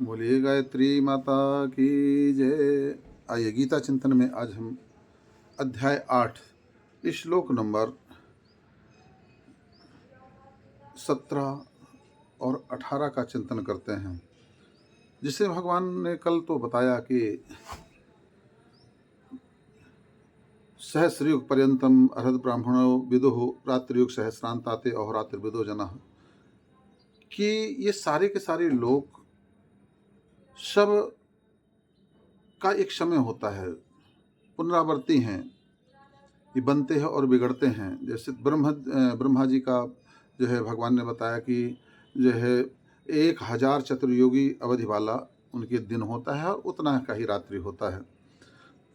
बोलिए गायत्री माता की जय। आइए गीता चिंतन में आज हम अध्याय 8 श्लोक नंबर 17 और 18 का चिंतन करते हैं, जिसे भगवान ने कल तो बताया कि सहस्रयुग पर्यंतम अर्हद ब्राह्मणो विदुः रात्रियुग सहस्रांताते अहोरात्रिविदो जनः, कि ये सारे के सारे लोग सब का एक समय होता है, पुनरावर्ती हैं, ये बनते हैं और बिगड़ते हैं। जैसे ब्रह्मा जी का जो है भगवान ने बताया कि जो है 1000 चतुर्युगी अवधि वाला उनके दिन होता है और उतना का ही रात्रि होता है।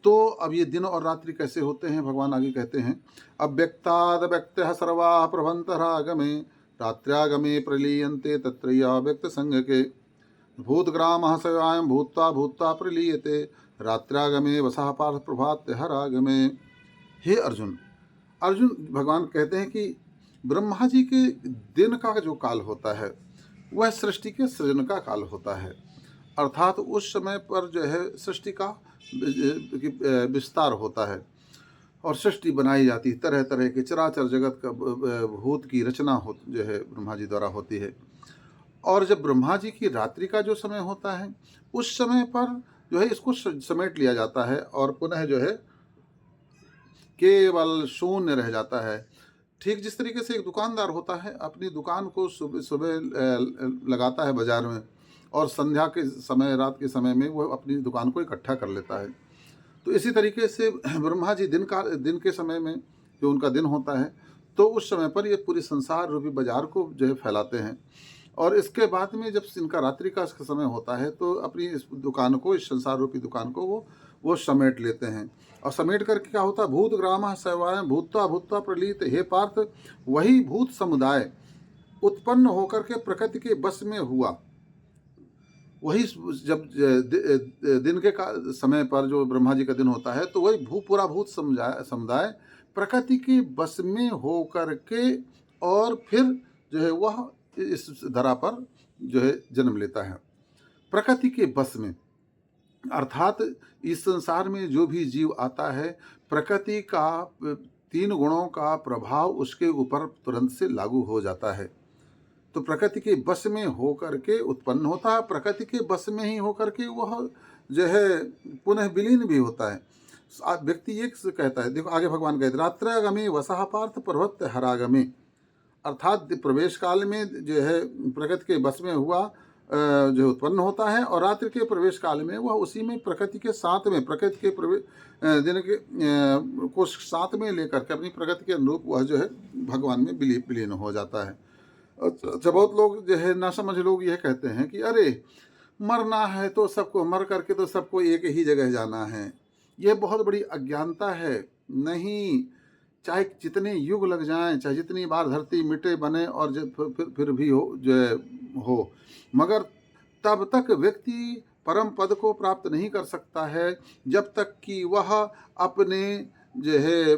तो अब ये दिन और रात्रि कैसे होते हैं, भगवान आगे कहते हैं, अव्यक्ताद व्यक्तः सर्वा प्रभंतरागमे रात्र्यागमे प्रलीयन्ते तत्रैया व्यक्त संग के भूतग्रामः सवायं भूत्वा भूत्वा प्रलीयते रात्र्यागमे वसः पार्थ प्रभात हरागमे। हे अर्जुन, भगवान कहते हैं कि ब्रह्मा जी के दिन का जो काल होता है वह सृष्टि के सृजन का काल होता है, अर्थात उस समय पर जो है सृष्टि का विस्तार होता है और सृष्टि बनाई जाती है, तरह तरह के चराचर जगत का भूत की रचना हो जो है ब्रह्मा जी द्वारा होती है। और जब ब्रह्मा जी की रात्रि का जो समय होता है उस समय पर जो है इसको समेट लिया जाता है और पुनः जो है केवल शून्य रह जाता है। ठीक जिस तरीके से एक दुकानदार होता है, अपनी दुकान को सुबह सुबह लगाता है बाजार में और संध्या के समय, रात के समय में वो अपनी दुकान को इकट्ठा कर लेता है। तो इसी तरीके से ब्रह्मा जी दिन के समय में जो उनका दिन होता है तो उस समय पर ये पूरी संसार रूपी बाजार को जो है फैलाते हैं, और इसके बाद में जब इनका रात्रि का समय होता है तो अपनी इस दुकान को, इस संसार रूपी दुकान को वो समेट लेते हैं। और समेट करके क्या होता है, भूत ग्राम सवाय भूत्वा भूत्वा प्रलीत। हे पार्थ, वही भूत समुदाय उत्पन्न होकर के प्रकृति के बस में हुआ, वही जब दिन के समय पर जो ब्रह्मा जी का दिन होता है तो वही पूरा भूत समुदाय प्रकृति के बस में हो करके और फिर जो है वह इस धरा पर जो है जन्म लेता है। प्रकृति के बस में अर्थात इस संसार में जो भी जीव आता है प्रकृति का 3 गुणों का प्रभाव उसके ऊपर तुरंत से लागू हो जाता है। तो प्रकृति के बस में होकर के उत्पन्न होता है, प्रकृति के बस में ही होकर के वह जो है पुनः विलीन भी होता है। व्यक्ति ये कहता है, देखो आगे भगवान कहते, रात्र्यागमे वसः पार्थ पर्वत हरागमे, अर्थात प्रवेश काल में जो है प्रकृति के बस में हुआ जो उत्पन्न होता है, और रात्रि के प्रवेश काल में वह उसी में प्रकृति के साथ में, प्रकृति के दिन के को साथ में लेकर के अपनी प्रकृति के अनुरूप वह जो है भगवान में विलीन हो जाता है। अच्छा, बहुत लोग जो है ना समझ लोग यह कहते हैं कि अरे मरना है तो सबको, मर करके तो सबको एक ही जगह जाना है। यह बहुत बड़ी अज्ञानता है। नहीं, चाहे जितने युग लग जाएं, चाहे जितनी बार धरती मिटे बने और फिर भी हो जो हो, मगर तब तक व्यक्ति परम पद को प्राप्त नहीं कर सकता है जब तक कि वह अपने जो है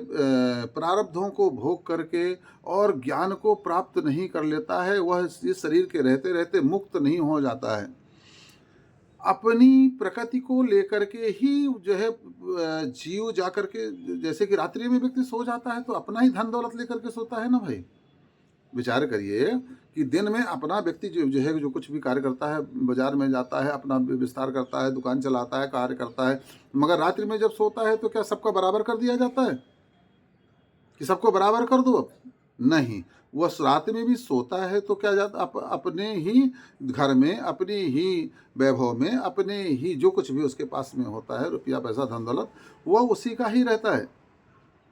प्रारब्धों को भोग करके और ज्ञान को प्राप्त नहीं कर लेता है। वह इस शरीर के रहते रहते मुक्त नहीं हो जाता है। अपनी प्रकृति को लेकर के ही जो है जीव जाकर के, जैसे कि रात्रि में व्यक्ति सो जाता है तो अपना ही धन दौलत लेकर के सोता है ना भाई। विचार करिए कि दिन में अपना व्यक्ति जो है जो कुछ भी कार्य करता है, बाजार में जाता है, अपना विस्तार करता है, दुकान चलाता है, कार्य करता है, मगर रात्रि में जब सोता है तो क्या सबका बराबर कर दिया जाता है कि सबको बराबर कर दो? अब नहीं, वह रात में भी सोता है तो क्या जाता, अपने ही घर में, अपने ही वैभव में, अपने ही जो कुछ भी उसके पास में होता है, रुपया पैसा धन दौलत, वह उसी का ही रहता है।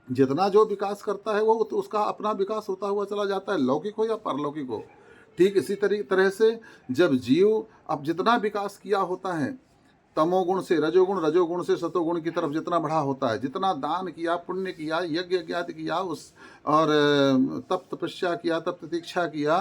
जितना जो विकास करता है वो तो उसका अपना विकास होता हुआ चला जाता है, लौकिक हो या परलौकिक हो। ठीक इसी तरह से जब जीव अब जितना विकास किया होता है, तमोगुण से रजोगुण, रजोगुण से सतोगुण की तरफ जितना बढ़ा होता है, जितना दान किया, पुण्य किया, यज्ञ किया उस, और तप तपस्या किया, तप प्रतीक्षा किया,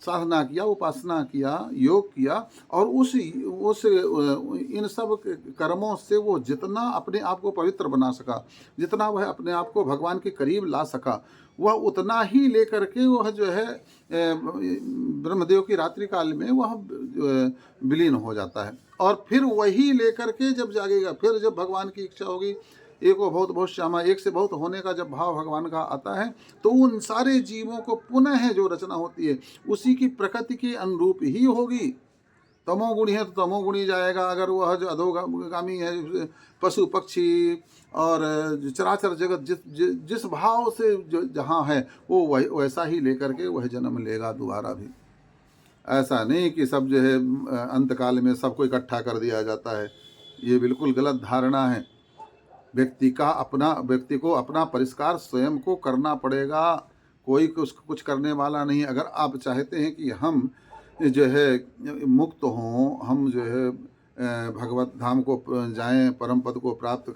साधना किया, उपासना किया, योग किया और उस इन सब कर्मों से वो जितना अपने आप को पवित्र बना सका, जितना वह अपने आप को भगवान के करीब ला सका, वह उतना ही लेकर के वह जो है ब्रह्मदेव की रात्रि काल में वह विलीन हो जाता है। और फिर वही लेकर के जब जागेगा, फिर जब भगवान की इच्छा होगी, एको बहुत बहुत श्यामा, एक से बहुत होने का जब भाव भगवान का आता है, तो उन सारे जीवों को पुनः जो रचना होती है उसी की प्रकृति के अनुरूप ही होगी। तमोगुणी है तो तमोगुणी जाएगा, अगर वह जो अधोगामी है, पशु पक्षी और चराचर जगत जिस भाव से जो जहाँ है वो वैसा ही लेकर के वह जन्म लेगा दोबारा भी। ऐसा नहीं कि सब जो है अंतकाल में सबको इकट्ठा कर दिया जाता है, ये बिल्कुल गलत धारणा है। व्यक्ति को अपना परिष्कार स्वयं को करना पड़ेगा, कोई कुछ करने वाला नहीं। अगर आप चाहते हैं कि हम जो है मुक्त हों, हम जो है भगवत धाम को जाएं, परम पद को प्राप्त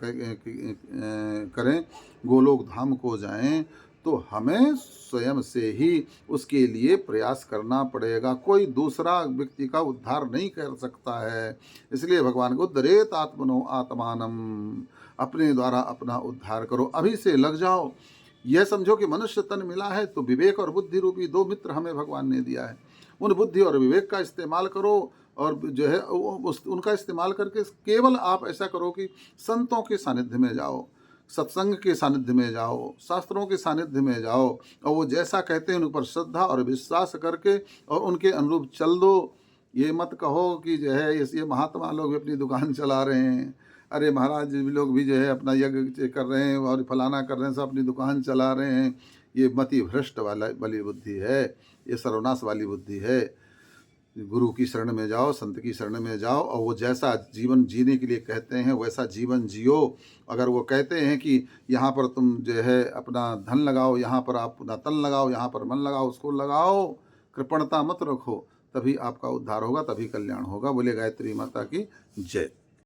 करें, गोलोक धाम को जाएं, तो हमें स्वयं से ही उसके लिए प्रयास करना पड़ेगा। कोई दूसरा व्यक्ति का उद्धार नहीं कर सकता है। इसलिए भगवान को उद्धरेत आत्मनो आत्मानम, अपने द्वारा अपना उद्धार करो, अभी से लग जाओ। यह समझो कि मनुष्य तन मिला है तो विवेक और बुद्धि रूपी दो मित्र हमें भगवान ने दिया है। उन बुद्धि और विवेक का इस्तेमाल करो और जो है उनका इस्तेमाल करके केवल आप ऐसा करो कि संतों के सानिध्य में जाओ, सत्संग के सानिध्य में जाओ, शास्त्रों के सानिध्य में जाओ और वो जैसा कहते हैं उन पर श्रद्धा और विश्वास करके और उनके अनुरूप चल दो। ये मत कहो कि जो है ये महात्मा लोग भी अपनी दुकान चला रहे हैं, अरे महाराज लोग भी जो है अपना यज्ञ कर रहे हैं और फलाना कर रहे हैं, सब अपनी दुकान चला रहे हैं। ये मति भ्रष्ट वाली बुद्धि है, ये सर्वनाश वाली बुद्धि है। गुरु की शरण में जाओ, संत की शरण में जाओ और वो जैसा जीवन जीने के लिए कहते हैं वैसा जीवन जियो। अगर वो कहते हैं कि यहाँ पर तुम जो है अपना धन लगाओ, यहाँ पर आप अपना तन लगाओ, यहाँ पर मन लगाओ, उसको लगाओ, कृपणता मत रखो, तभी आपका उद्धार होगा, तभी कल्याण होगा। बोले गायत्री माता की जय।